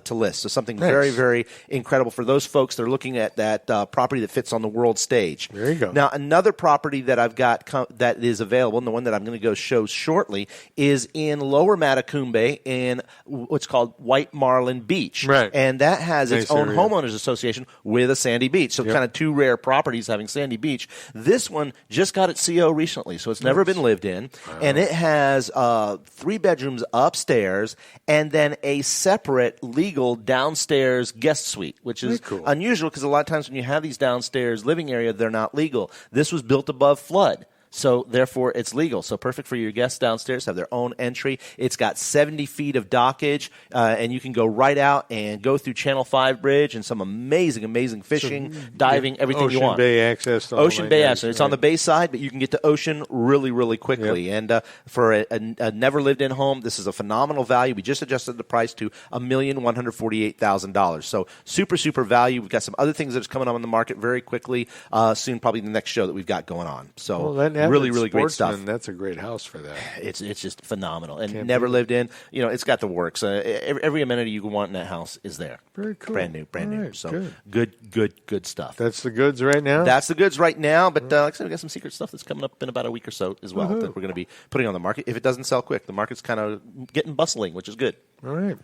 B: to list. So something very, very incredible for those folks that are looking at that property that fits on the world stage.
A: There you go.
B: Now, another property that I've got that is available, and the one that I'm going to go show shortly, is in Lower Matacumbe in what's called White Marlin Beach.
A: Right.
B: And that has its own homeowners association with a sandy beach. So kind of two rare properties having sandy beach. This one just got its CO recently, so it's never been lived in. Wow. And it has 3 bedrooms upstairs and then a separate legal downstairs guest suite, which is unusual because a lot of times when you have these downstairs living area, they're not legal. This was built above flood. So, therefore, it's legal. So, perfect for your guests downstairs to have their own entry. It's got 70 feet of dockage, and you can go right out and go through Channel 5 Bridge and some amazing, amazing fishing, diving, everything you want.
A: Ocean Bay access.
B: Ocean Bay access. It's on the bay side, but you can get to ocean really, really quickly. Yep. And for a never-lived-in home, this is a phenomenal value. We just adjusted the price to $1,148,000. So, super, super value. We've got some other things that are coming on the market very quickly soon, probably the next show that we've got going on. So, really, really great stuff.
A: That's a great house for that.
B: It's just phenomenal. And never lived in. It's got the works. Every amenity you want in that house is there.
A: Very cool.
B: Brand new. So good stuff.
A: That's the goods right now?
B: That's the goods right now. But like I said, we got some secret stuff that's coming up in about a week or so as well that we're going to be putting on the market. If it doesn't sell quick, the market's kind of getting bustling, which is good.
A: All right.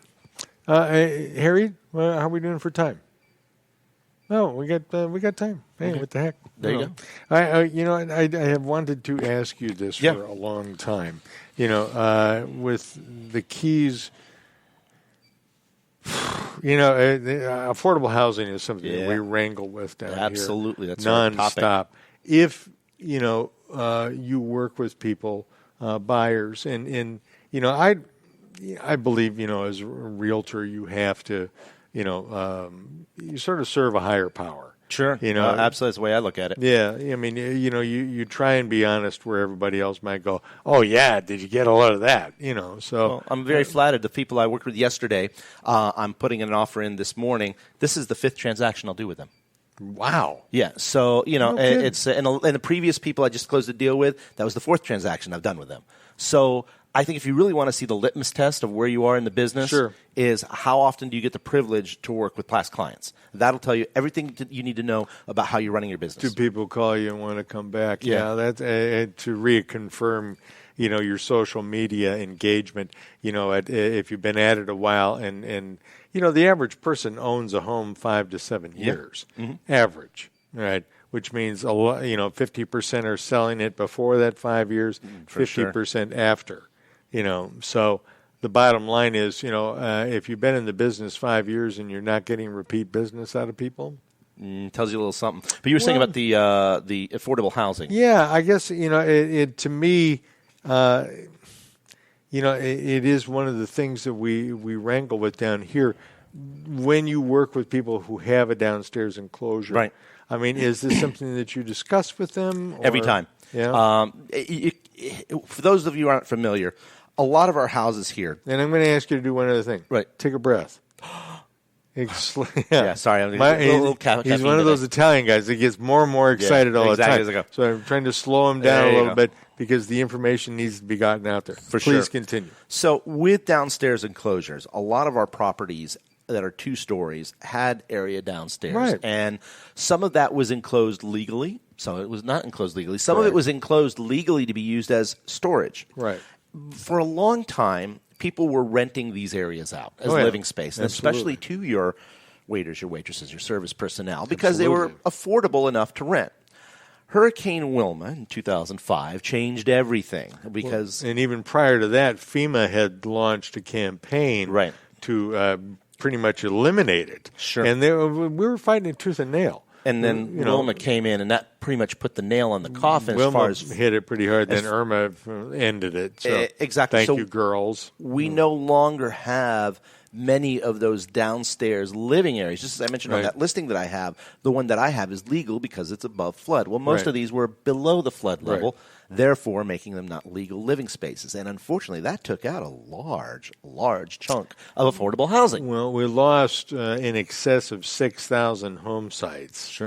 A: Harry, how are we doing for time? No, we got time. Hey, what the heck?
B: There you go.
A: I have wanted to ask you this for a long time. With the Keys, affordable housing is something that we wrangle with down here.
B: Absolutely, that's
A: nonstop. If you work with people, buyers, and I believe as a realtor you have to. You sort of serve a higher power.
B: Sure. Absolutely. That's the way I look at it.
A: Yeah. I mean, you try and be honest where everybody else might go, oh, yeah, did you get a lot of that? So.
B: Well, I'm very flattered. The people I worked with yesterday, I'm putting an offer in this morning. This is the 5th transaction I'll do with them.
A: Wow.
B: Yeah. So, it's and the previous people I just closed the deal with, that was the 4th transaction I've done with them. So I think if you really want to see the litmus test of where you are in the business is how often do you get the privilege to work with past clients. That'll tell you everything that you need to know about how you're running your business.
A: Do people call you and want to come back? Yeah, that's to reconfirm, your social media engagement, if you've been at it a while and the average person owns a home 5 to 7 years, average, right? Which means 50% are selling it before that 5 years, 50% after. So the bottom line is, if you've been in the business 5 years and you're not getting repeat business out of people,
B: Tells you a little something. But you were saying about the affordable housing.
A: Yeah, I guess, it to me, it is one of the things that we wrangle with down here. When you work with people who have a downstairs enclosure,
B: right?
A: I mean, is this something that you discuss with them?
B: Every time.
A: Yeah.
B: For those of you who aren't familiar, a lot of our houses here.
A: And I'm going to ask you to do one other thing.
B: Right.
A: Take a breath.
B: Yeah, sorry. I'm
A: he's one of those Italian guys that gets more and more excited all the time. So I'm trying to slow him down a little bit because the information needs to be gotten out there. Please continue.
B: So with downstairs enclosures, a lot of our properties that are 2 stories had area downstairs.
A: Right.
B: And some of that was enclosed legally. Some of it was not enclosed legally. Some of it was enclosed legally to be used as storage.
A: Right.
B: For a long time, people were renting these areas out as living space, and especially to your waiters, your waitresses, your service personnel, because they were affordable enough to rent. Hurricane Wilma in 2005 changed everything because,
A: and even prior to that, FEMA had launched a campaign to pretty much eliminate it.
B: Sure.
A: And we were fighting it tooth and nail.
B: And then Wilma came in, and that pretty much put the nail on the coffin.
A: Wilma
B: as far as
A: hit it pretty hard, then Irma ended it. So
B: exactly.
A: Thank you, girls.
B: We no longer have many of those downstairs living areas. Just as I mentioned on that listing that I have, the one that I have is legal because it's above flood. Well, most of these were below the flood level, therefore making them not legal living spaces. And unfortunately, that took out a large, large chunk of affordable housing.
A: Well, we lost in excess of 6,000 home sites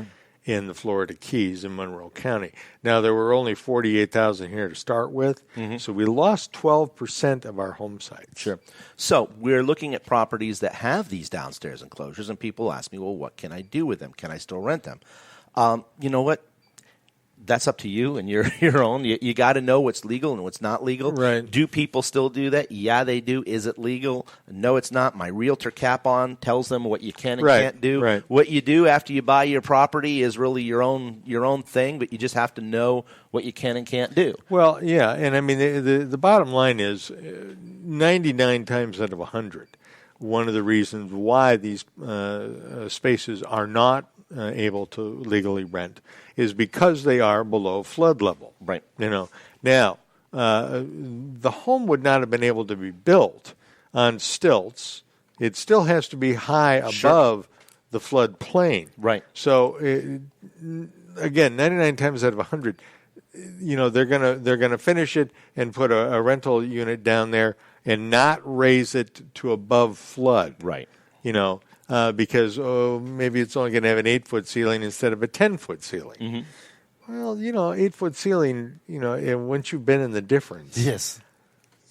A: in the Florida Keys in Monroe County. Now, there were only 48,000 here to start with, so we lost 12% of our home sites.
B: Sure. So we're looking at properties that have these downstairs enclosures, and people ask me, well, what can I do with them? Can I still rent them? You know what? That's up to you and your own. You got to know what's legal and what's not legal.
A: Right.
B: Do people still do that? Yeah, they do. Is it legal? No, it's not. My realtor cap on tells them what you can and can't do.
A: Right.
B: What you do after you buy your property is really your own thing, but you just have to know what you can and can't do.
A: Well, yeah, and I mean the bottom line is 99 times out of 100, one of the reasons why these spaces are not able to legally rent is because they are below flood level.
B: Right.
A: Now, the home would not have been able to be built on stilts. It still has to be high above the flood plain.
B: Right.
A: So, again, 99 times out of 100, they're gonna finish it and put a rental unit down there and not raise it to above flood.
B: Right.
A: Because maybe it's only going to have an 8-foot ceiling instead of a 10-foot ceiling. Well, 8-foot ceiling, and once you've been in the difference,
B: yes,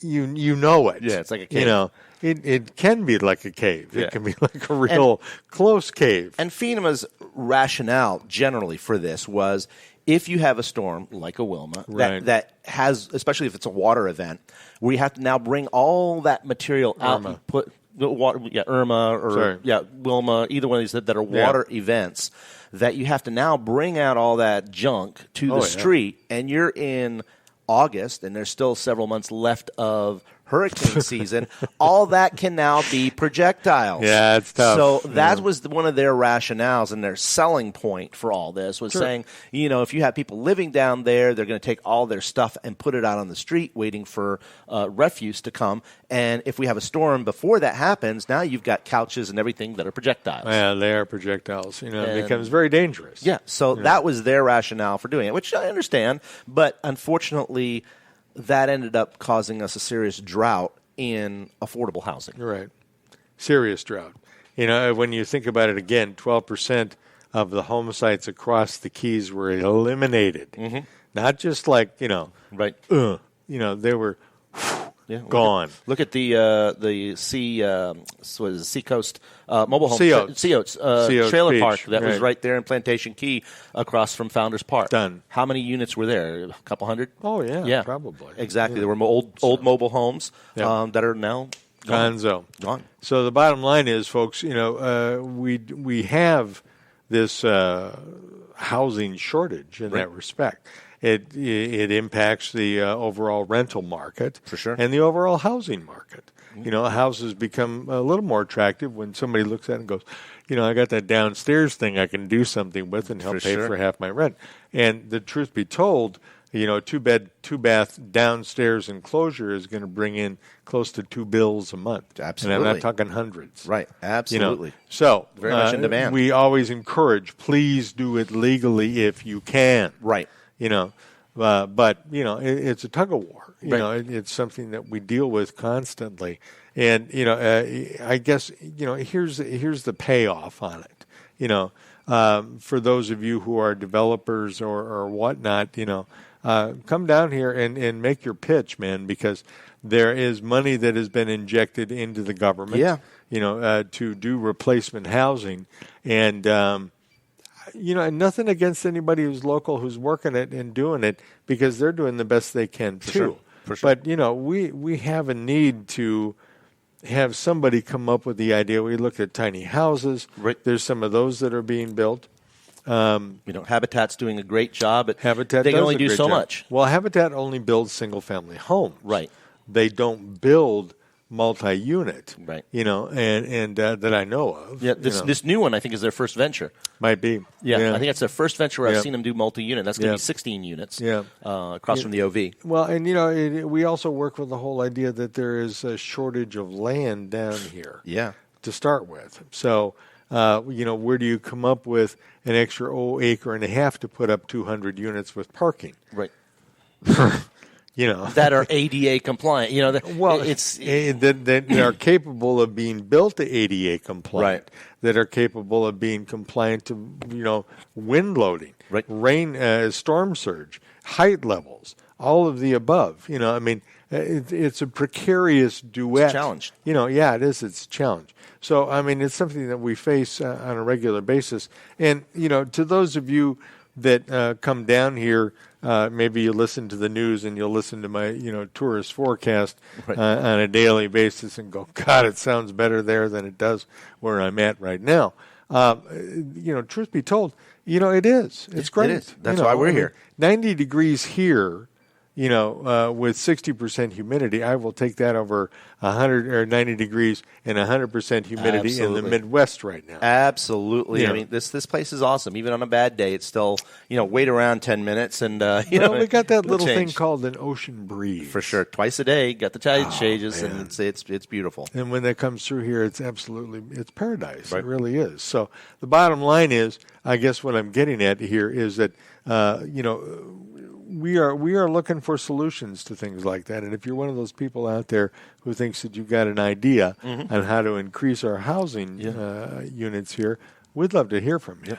A: you know it.
B: Yeah, it's like a cave.
A: It can be like a cave. Yeah. It can be like a real close cave.
B: And FEMA's rationale generally for this was if you have a storm like a Wilma that has, especially if it's a water event, where you have to now bring all that material out and put water, Irma or Wilma, either one of these that are water events, that you have to now bring out all that junk to the street, and you're in August, and there's still several months left of hurricane season. All that can now be projectiles.
A: Yeah, it's tough.
B: So that was one of their rationales, and their selling point for all this was saying, if you have people living down there, they're going to take all their stuff and put it out on the street waiting for refuse to come. And if we have a storm before that happens, now you've got couches and everything that are projectiles.
A: Yeah, they are projectiles. It becomes very dangerous.
B: Yeah, so that was their rationale for doing it, which I understand. But unfortunately, that ended up causing us a serious drought in affordable housing.
A: Right. Serious drought. When you think about it again, 12% of the home sites across the Keys were eliminated. Not just like, they were gone.
B: Look at the Seacoast mobile home.
A: Seaoats
B: trailer
A: Beach,
B: park that was right there in Plantation Key across from Founders Park.
A: Done.
B: How many units were there? A couple hundred?
A: Oh, yeah. Probably.
B: Exactly. There were old mobile homes that are now gone.
A: So the bottom line is, folks, we have this housing shortage in that respect. It impacts the overall rental market
B: for sure,
A: and the overall housing market. Houses become a little more attractive when somebody looks at it and goes, I got that downstairs thing I can do something with and help pay for half my rent. And the truth be told, 2-bed, 2-bath downstairs enclosure is going to bring in close to $2 bills a month.
B: Absolutely.
A: And I'm not talking hundreds.
B: Right. Absolutely.
A: So
B: very much in demand.
A: We always encourage, please do it legally if you can.
B: Right.
A: But it's a tug of war. It's something that we deal with constantly. And I guess here's the payoff on it. For those of you who are developers or whatnot, come down here and make your pitch, man, because there is money that has been injected into the government.
B: Yeah.
A: To do replacement housing, and nothing against anybody who's local who's working it and doing it, because they're doing the best they can too.
B: For sure.
A: But we have a need to have somebody come up with the idea. We look at tiny houses.
B: Right.
A: There's some of those that are being built.
B: Habitat's doing a great job.
A: Habitat
B: they can
A: does
B: only
A: a
B: do
A: great
B: so
A: job.
B: much.
A: Well, Habitat only builds single-family homes.
B: Right.
A: They don't build multi-unit.
B: Right.
A: And that I know of.
B: Yeah. This new one, I think, is their first venture.
A: Might be.
B: Yeah. I think it's their first venture where I've seen them do multi-unit. That's going to be 16 units.
A: Yeah.
B: Across from the OV.
A: Well, and we also work with the whole idea that there is a shortage of land down here.
B: Yeah.
A: To start with. So, where do you come up with an extra acre and a half to put up 200 units with parking?
B: Right.
A: That
B: are ADA compliant.
A: That are capable of being built to ADA compliant.
B: Right.
A: That are capable of being compliant to wind loading,
B: right.
A: Rain, storm surge, height levels, all of the above. It's a precarious duet.
B: It's a challenge.
A: It is. It's a challenge. So it's something that we face on a regular basis. And to those of you that come down here. Maybe you listen to the news and you'll listen to my, tourist forecast on a daily basis and go, God, it sounds better there than it does where I'm at right now. Truth be told, it is. It's great.
B: It is. That's why we're here.
A: 90 degrees here, with 60% humidity, I will take that over 100 or 90 degrees and 100% humidity in the Midwest right now.
B: Absolutely.
A: Yeah.
B: This place is awesome. Even on a bad day, it's still, wait around 10 minutes and,
A: we got that little
B: change.
A: thing called an ocean breeze.
B: For sure. Twice a day, got the tide changes, and it's beautiful.
A: And when that comes through here, it's paradise.
B: Right.
A: It really is. So the bottom line is, I guess what I'm getting at here is that, we are looking for solutions to things like that. And if you're one of those people out there who thinks that you've got an idea on how to increase our housing units here, we'd love to hear from you.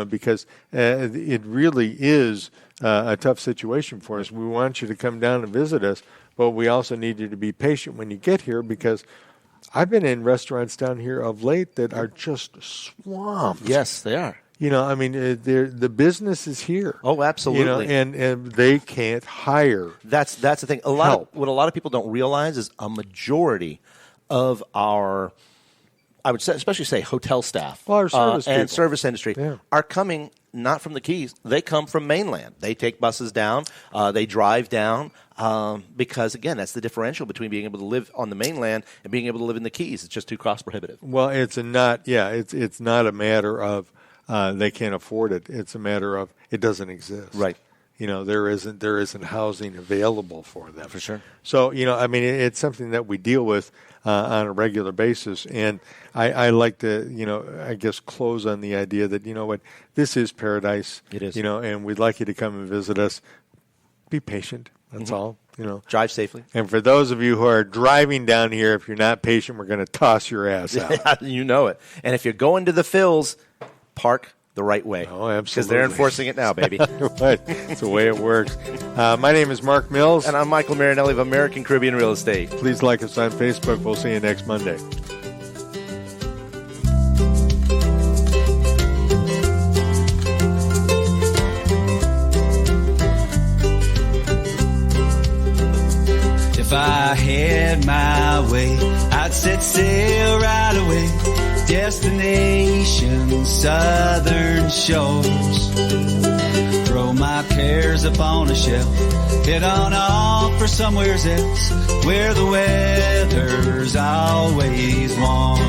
A: Because it really is a tough situation for us. We want you to come down and visit us, but we also need you to be patient when you get here, because I've been in restaurants down here of late that are just swamped.
B: Yes, they are.
A: The business is here.
B: Oh, absolutely.
A: And they can't hire.
B: That's the thing. What a lot of people don't realize is a majority of our, I would say, especially say hotel staff,
A: our service
B: and
A: people.
B: Service industry are coming not from the Keys. They come from mainland. They take buses down. They drive down because, again, that's the differential between being able to live on the mainland and being able to live in the Keys. It's just too cost prohibitive.
A: Well, it's not a matter of they can't afford it. It's a matter of it doesn't exist.
B: Right.
A: There isn't housing available for them.
B: For sure.
A: So, it's something that we deal with on a regular basis. And I like to, I guess, close on the idea that, this is paradise.
B: It is.
A: And we'd like you to come and visit us. Be patient. That's all.
B: Drive safely.
A: And for those of you who are driving down here, if you're not patient, we're going to toss your ass out.
B: You know it. And if you're going to the Phils, park the right way.
A: Oh, absolutely.
B: Because they're enforcing it now, baby.
A: Right. It's the way it works. My name is Mark Mills.
B: And I'm Mykael Marinelli of American Caribbean Real Estate.
A: Please like us on Facebook. We'll see you next Monday.
J: If I had my way, I'd set sail right away. Destination southern shores. Throw my cares upon a shelf. Head on off for somewhere else where the weather's always warm.